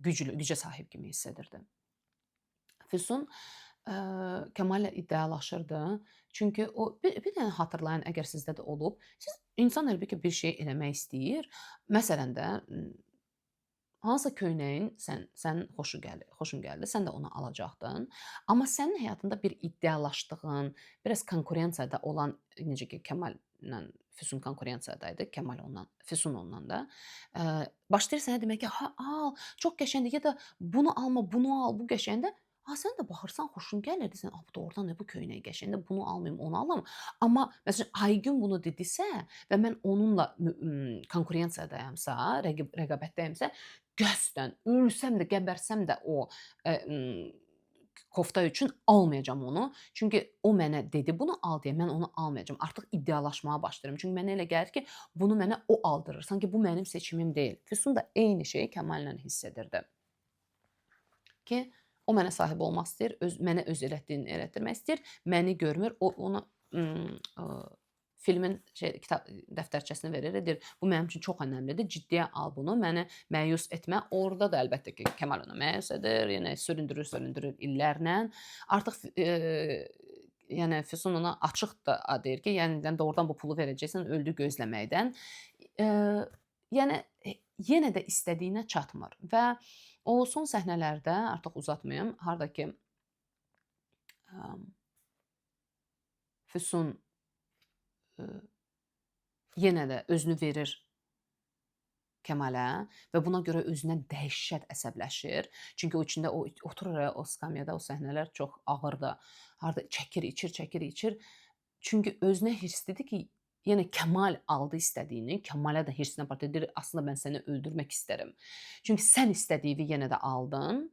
A: gücə sahib kimi hiss edirdi. Füsun Kəmallə iddialaşırdı. Çünki o bir dənə xatırlayın, əgər sizdə də olub, insan əlbəttə ki, bir şey eləmək istəyir. Məsələn də hansısa köynəyin sənin xoşun gəldi, sən də onu alacaqdın. Amma sənin həyatında bir iddialaşdığın, biraz konkurensiyada olan, necə ki, Kəmallə Füsun konkurensiyadaydı, Füsun ondan da. Başlayır sənə demək ki, al, çox qəşəngdir ya da bunu alma, bunu al, bu qəşəngdir. Sən də baxırsan, xoşun gəlir, deyirsən, bu doğrudan da bu köynək qəşəngdir, bunu almayım, onu alam. Amma məsələn, Aygün bunu dedisə və mən onunla konkurensiyadayamsa, rəqabətdəyimsə, qəsdən ölsəm də, gəbərsəm də o kofta üçün almayacağam onu. Çünki o mənə dedi bunu al deyə, mən onu almayacağam. Artıq iddialaşmağa başlayıram. Çünki mənə elə gəlir ki, bunu mənə o aldırır. Sanki bu mənim seçimim deyil. Füsun da eyni şeyi Kəmallə hiss edirdi. Ki o mənə sahib olmaq istəyir, mənə öz elətdiyini elətdirmək istəyir, məni görmür. O ona filmin kitab dəftərçəsini verir, deyir, bu mənim üçün çox önəmlidir, ciddiyə al bunu, məni məyus etmə. Orada da əlbəttə ki, Kəmal ona məyus edir, yenə süründürür illərlə. Artıq yəni Füsun ona açıq da deyir ki, yəni doğrudan bu pulu verəcəksən, öldü gözləməkdən. Yəni yenə də istədiyinə çatmır və o son səhnələrdə, artıq uzatmayım, harda ki Füsun yenə də özünü verir Kəmalə və buna görə özünə dəhşət əsəbləşir. Çünki o içində oturur o skamyada, o səhnələr çox ağırdır. Harda çəkir, içir. Çünki özünə hirslidir ki, yenə Kəmal aldı istədiyini, Kəmalə də hirsinə partlayır. Deyir, aslında mən səni öldürmək istərəm. Çünki sən istədiyini yenə də aldın.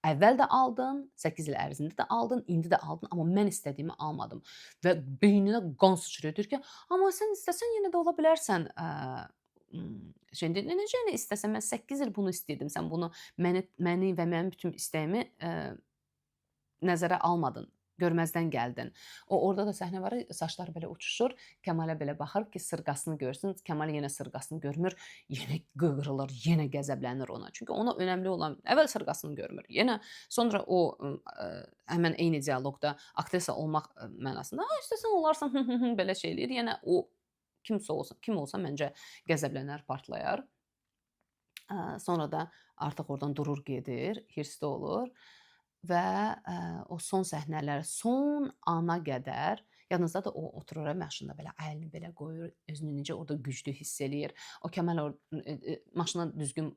A: Əvvəl də aldın, 8 il ərzində də aldın, indi də aldın, amma mən istədiyimi almadım. Və beyninə qan sıçrayır. Deyir ki, amma sən istəsən yenə də ola bilərsən. Necə yəni istəsən, mən 8 il bunu istəyirdim, sən bunu məni və mənim bütün istəyimi nəzərə almadın, görməzdən gəldin. Orada da səhnə var, saçları belə uçuşur, Kəmalə belə baxır ki, sırğasını görsün. Kəmal yenə sırğasını görmür, yenə qığırılır, yenə qəzəblənir ona. Çünki ona önəmli olan əvvəl sırğasını görmür. Yenə sonra o həmin eyni dialoqda aktrisa olmaq mənasında, istəsən olarsan belə şey eləyir. Yenə o kim olsa məncə qəzəblənər, partlayar. Sonra da artıq oradan durur, gedir, hirsli olur. Və o son səhnələr, son ana qədər, yadınızdadır o oturur maşında belə əlini belə qoyur, özünü necə orada güclü hiss eləyir. O Kəmal maşına düzgün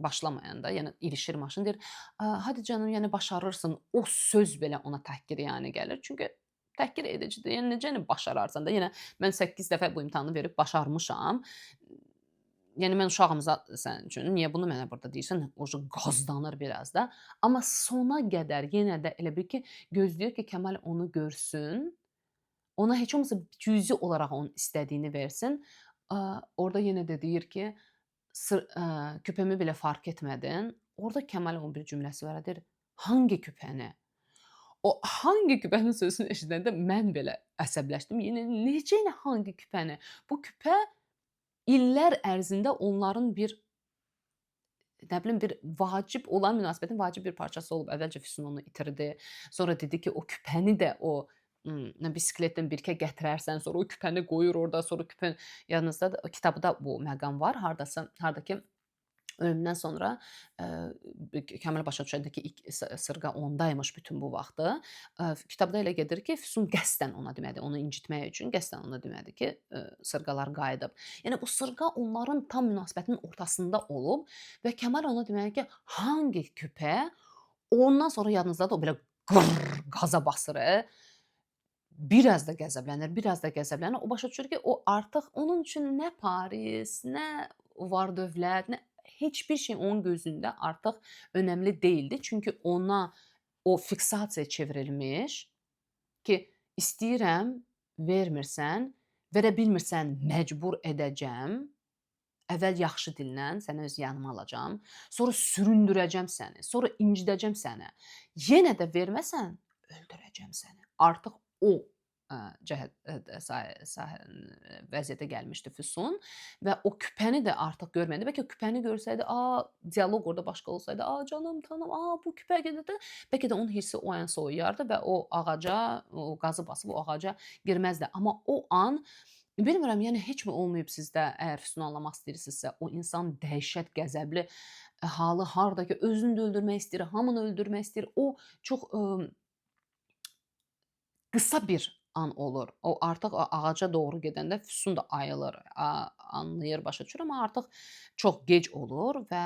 A: başlamayanda, yəni irişir maşın, deyir, hadi canım, yəni başarırsın. O söz belə ona təhqir yəni gəlir. Çünki təhqir edicidir. Yəni necə başararsan da, yenə mən 8 dəfə bu imtahanı verib başarmışam. yəni mən uşağam sənin üçün. Niyə bunu mənə burada deyirsən? Oje qazdanır biraz da. Amma sona qədər yenə də elə bil ki, gözləyir ki, Kəmal onu görsün. Ona heç olmasa cüzi olaraq onun istədiyini versin. Orada yenə də deyir ki, küpəmi belə fark etmədin. Orada Kəmalin o bir cümləsi var, deyir, hangi küpəni? O hangi küpənin sözünü eşidəndə mən belə əsəbləşdim. Yəni necə hangi küpəni? Bu küpə illər ərzində onların bir nə bilim bir vacib olan münasibətin vacib bir parçası olub. Əvvəlcə Füsun onu itirdi. Sonra dedi ki, o küpəni də o bisikletdən birkə gətirərsən, sonra o küpəni qoyur orada, sonra küpən yadınızdadır, kitabda bu məqam var. Hardasa, harda ki ölümündən sonra Kəmal başa düşəndə ki, ilk sırğa ondaymış bütün bu vaxtı. Kitabda elə gedir ki, Füsun qəsdən ona demədi, onu incitmək üçün qəsdən ona demədi ki, sırğalar qayıdıb. Yəni bu sırğa onların tam münasibətinin ortasında olub və Kəmal ona deməli ki, hangi küpə? Ondan sonra yadınızdadır, o belə qaza basır. Biraz da qəzəblənir, biraz da qəzəblənir. O başa düşür ki, o artıq onun üçün nə Paris, nə var-dövlət, nə heç bir şey onun gözündə artıq önəmli deyildi. Çünki ona o fiksasiyaya çevrilmiş ki, istəyirəm, vermirsən, verə bilmirsən, məcbur edəcəm. Əvvəl yaxşı dillə səni öz yanıma alacam, sonra süründürəcəm səni, sonra incidəcəm səni. Yenə də verməsən, öldürəcəm səni. Artıq o cəhət vəziyyətə gəlmişdi Füsun və o küpəni də artıq görməyəndə, bəlkə küpəni görsəydi, dialoq orada başqa olsaydı, canım, tanım, bu küpə gedəndə, bəlkə də onun hissi o an soyuyardı və o ağaca, o qazı basıb o ağaca girməzdi. Amma o an bilmirəm, yəni heçmi olmayıb sizdə, əgər Füsunu anlamaq istəyirsinizsə, o insan dəhşət qəzəbli halı harda ki, özünü də öldürmək istəyir, hamını öldürmək istəyir. O çox qısa bir an olur. O artıq o ağaca doğru gedəndə Füsun da ayılır, anlayır, başa düşür, amma artıq çox gec olur və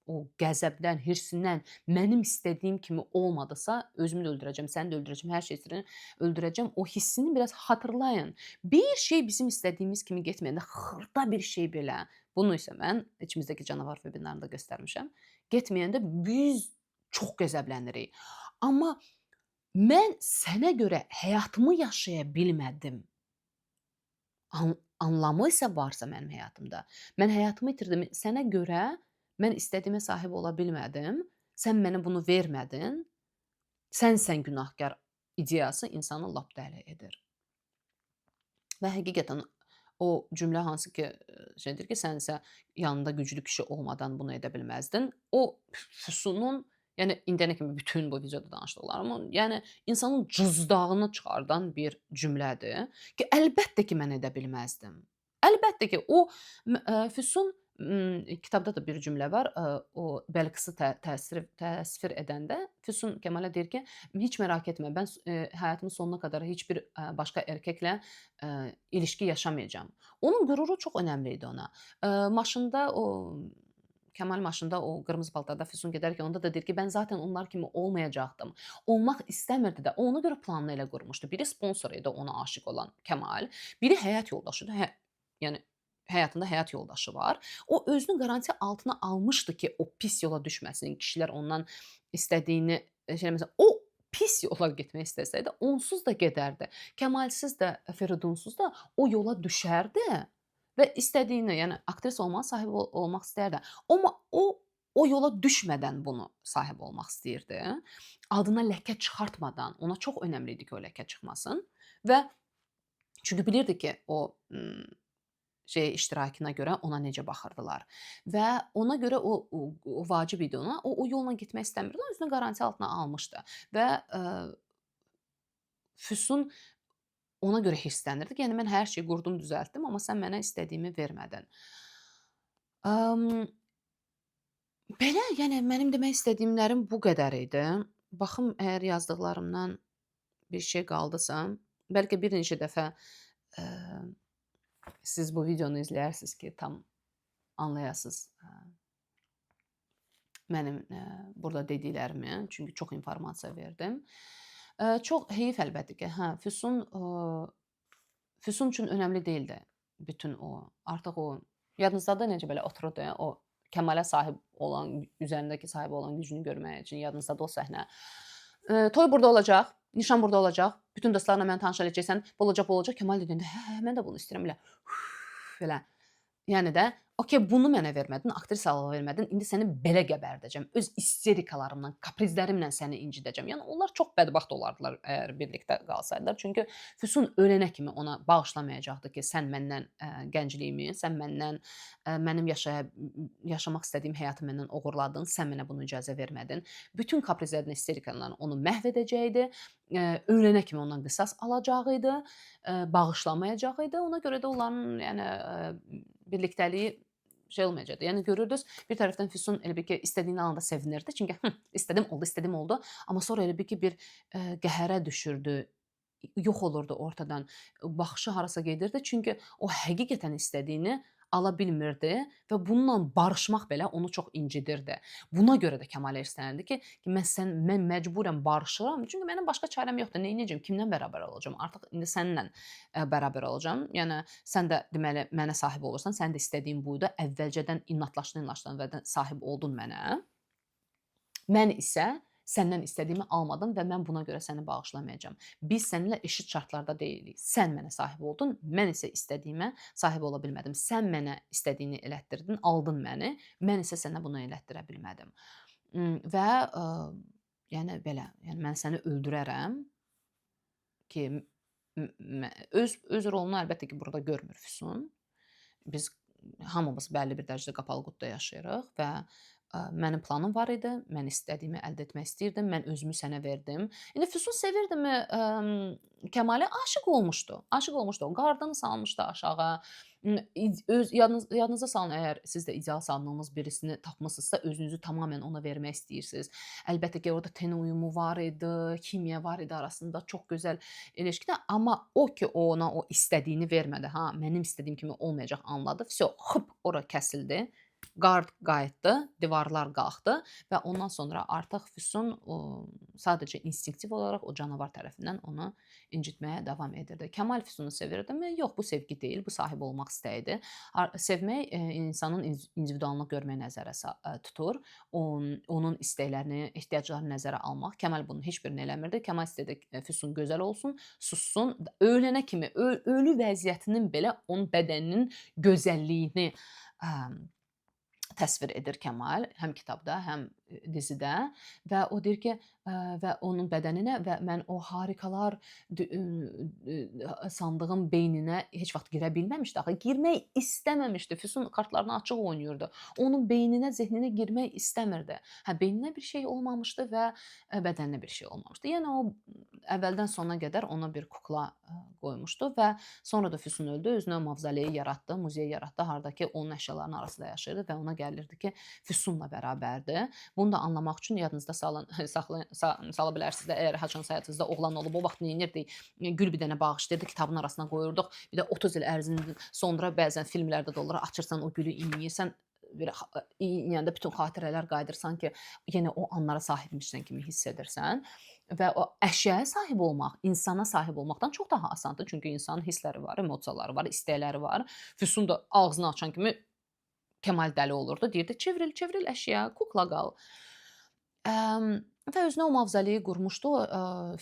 A: o qəzəbdən, hirsindən mənim istədiyim kimi olmadısa, özümü də öldürəcəm, səni də öldürəcəm, hər şeyi öldürəcəm. O hissini biraz xatırlayın. Bir şey bizim istədiyimiz kimi getməyəndə, xırda bir şey belə, bunu isə mən içimizdəki canavar webinarında göstərmişəm. Getməyəndə biz çox qəzəblənirik. Amma mən sənə görə həyatımı yaşaya bilmədim. Anlamı isə varsa mənim həyatımda. Mən həyatımı itirdim. Sənə görə mən istədiyimə sahib ola bilmədim. Sən mənə bunu vermədin. Sənsən günahkar ideyası insanı lap dəli edir. Və həqiqətən o cümlə hansı ki, şeydir ki, sən isə yanında güclü kişi olmadan bunu edə bilməzdin. O Füsunun, yəni indiyənə kimi bütün bu videoda danışdıqlarımın, yəni insanın cızdağını çıxardan bir cümlədir ki, əlbəttə ki, mən edə bilməzdim. Əlbəttə ki, o Füsun kitabda da bir cümlə var. O Bəlqısı təsvir edəndə Füsun Kəmalə deyir ki, heç mərak etmə, mən həyatımın sonuna qədər heç bir başqa erkəklə ilişki yaşamayacağam. Onun qüruru çox önəmli idi ona. Maşında o Kəmal maşında o qırmızı paltarda Füsun gedərkən onda da deyir ki, mən zaten onlar kimi olmayacaqdım. Olmaq istəmirdi də. Ona görə planını elə qurmuşdu. Biri sponsor idi ona aşiq olan Kəmal, biri həyat yoldaşıdır. Yəni həyatında həyat yoldaşı var. O özünü qarantiya altına almışdı ki, o pis yola düşməsin. Kişilər ondan istədiyini məsələn, o pis yola getmək istəsəydi, onsuz da gedərdi. Kəmalsız da, Feridunsuz da o yola düşərdi və istədiyini, yəni aktrisa olmağa sahib olmaq istəyərdi. Amma o yola düşmədən bunu sahib olmaq istəyirdi. Adına ləkə çıxartmadan, ona çox önəmli idi ki, o ləkə çıxmasın və çünki bilirdi ki, o iştirakına görə ona necə baxırdılar və ona görə o vacib idi ona. O yolla getmək istəmirdi. O özünü qarantiya altına almışdı və Füsun ona görə hirslənirdi ki, yəni mən hər şeyi qurdum, düzəltdim, amma sən mənə istədiyimi vermədin. Belə, yəni mənim demək istədiyimlərim bu qədər idi. Baxım, əgər yazdıqlarımdan bir şey qaldısa, bəlkə bir neçə dəfə siz bu videonu izləyirsiniz ki, tam anlayasınız mənim burada dediklərimi, çünki çox informasiya verdim. Çox heyif əlbəttə ki, Füsun üçün önəmli deyildi bütün o. Artıq o Yadınızdadır necə belə otururdu, o kəmalə sahib olan, üzərindəki sahib olan gücünü görmək üçün yadınızdadır o səhnə. Toy burada olacaq, nişan burada olacaq, bütün dostlarla məni tanış eləyəcəksən, bu olacaq, bu olacaq. Kəmal dediyində, hə, mən də bunu istəyirəm, elə belə. Yəni də, okey, bunu mənə vermədin, aktrisalığı vermədin, indi səni belə qəbərdəcəm. Öz isterikalarımla, kaprizlərimlə səni incidəcəm. Yəni onlar çox bədbəxt olardılar əgər birlikdə qalsaydılar. Çünki Füsun ölənə kimi ona bağışlamayacaqdı ki, sən məndən gəncliyimi, sən məndən mənim yaşamaq istədiyim həyatı məndən oğurladın, sən mənə bunu icazə vermədin. Bütün kaprizlərini, isterikalarını onu məhv edəcəkdi. Ölənə kimi ondan qisas alacaq idi, bağışlamayacaq idi. Ona görə də onların yəni birliktəliyi şey olmayacaqdı. Yəni görürdünüz, bir tərəfdən Füsun elə bil ki, istədiyini alanda sevinirdi. Çünki istədim oldu, istədim oldu. Amma sonra elə bil ki, bir qəhərə düşürdü. Yox olurdu ortadan. Baxışı harasa gedirdi. Çünki o həqiqətən istədiyini ala bilmirdi və bununla barışmaq belə onu çox incidirdi. Buna görə də Kəmalə hirslənirdi ki, mən məcburən barışıram. Çünki mənim başqa çarəm yoxdur. Neyniyəcəm? Kimlə bərabər olacağam? Artıq indi səninlə bərabər olacağam. Yəni sən də deməli mənə sahib olursan. Sənin də istədiyin buydu. Əvvəlcədən inatlaşdın və sahib oldun mənə. Mən isə səndən istədiyimi almadım və mən buna görə səni bağışlamayacağam. Biz səninlə eşit şartlarda deyilik. Sən mənə sahib oldun, mən isə istədiyimə sahib ola bilmədim. Sən mənə istədiyini elətdirdin, aldın məni. Mən isə sənə bunu elətdirə bilmədim. Və yəni belə, yəni mən səni öldürərəm ki, öz rolunu əlbəttə ki, burada görmür Füsun. Biz hamımız bəlli bir dərəcədə qapalı qutda yaşayırıq və mənim planım var idi. Mən istədiyimi əldə etmək istəyirdim. Mən özümü sənə verdim. İndi Füsun sevirdimi Kəmalə? Aşiq olmuşdu. Aşiq olmuşdu. O qardını salmışdı aşağı. Öz yadınıza salın, əgər siz də ideal sandığınız birisini tapmısınızsa, özünüzü tamamilə ona vermək istəyirsiniz. Əlbəttə ki, orada ten uyumu var idi, kimya var idi arasında, çox gözəl ilişkidə. Amma o ki, ona o istədiyini vermədi. Ha, mənim istədiyim kimi olmayacaq anladı. Vəsə, xıp, ora kəsildi. Qard qayıtdı, divarlar qalxdı və ondan sonra artıq Füsun sadəcə instinktiv olaraq o canavar tərəfindən onu incitməyə davam edirdi. Kəmal Füsunu sevirdimi? Yox, bu sevgi deyil, bu sahib olmaq istəyidir. Sevmək insanın individualını görməyə nəzərə tutur. Onun istəklərini, ehtiyaclarını nəzərə almaq. Kəmal bunun heç birini eləmirdi. Kəmal istədi Füsun gözəl olsun, sussun. Ölənə kimi, ölü vəziyyətinin belə onun bədəninin gözəlliyini təsvir edir Kəmal, həm kitabda, həm dizidə və o deyir ki, və onun bədəninə və mən o harikalar sandığım beyninə heç vaxt girə bilməmişdi axı. Girmək istəməmişdi. Füsun kartlarını açıq oynayırdı. Onun beyninə, zehninə girmək istəmirdi. Hə, beyninə bir şey olmamışdı və bədəninə bir şey olmamışdı. Yəni o əvvəldən sona qədər ona bir kukla qoymuşdu və sonra da Füsun öldü, özünə mavzoleyi yaratdı, muzey yaratdı, hardakı onun əşyalarının arasında yaşayırdı və ona gəlirdi ki, Füsunla bərabərdir. Bunu da anlamaq üçün yadınızda sala bilərsiniz də, əgər haçansa həyatınızda oğlan olub, o vaxt neynirdik? Gül bir dənə bağışlayırdıq, kitabın arasına qoyurduq. Bir də 30 il ərzində sonra bəzən filmlərdə də olur, açırsan o gülü iynəyirsən, yəni bütün xatirələr qayıdırsan ki, yenə o anlara sahibmişsən kimi hiss edirsən. Və o əşyaya sahib olmaq, insana sahib olmaqdan çox daha asandır. Çünki insanın hissləri var, emosiyaları var, istəkləri var. Füsun da ağzını açan kimi Kəmal dəli olurdu. Deyirdi, çevril, çevril əşya, kukla qal. Və özünə o mavzoleyi qurmuşdu.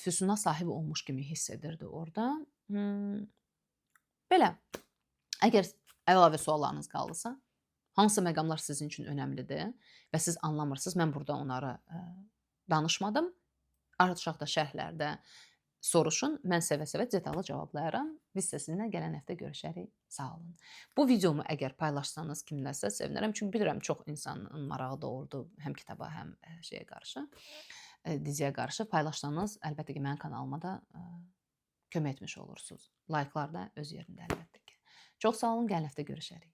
A: Füsuna sahib olmuş kimi hiss edirdi orada. Belə, əgər əlavə suallarınız qaldısa, hansı məqamlar sizin üçün önəmlidir və siz anlamırsınız, mən burada onları danışmadım. Aşağıda şərhlərdə soruşun. Mən sevə-sevə detallı cavablayaram. Biz sizinlə gələn həftə görüşərik. Sağ olun. Bu videomu əgər paylaşsanız kiminləsə sevinərəm. Çünki bilirəm çox insanın marağı doğurdu həm kitaba, həm şeyə qarşı, diziyə qarşı. Paylaşsanız əlbəttə ki, mənim kanalıma da kömək etmiş olursunuz. Like'lar da öz yerində əlbəttə ki. Çox sağ olun. Gələn həftə görüşərik.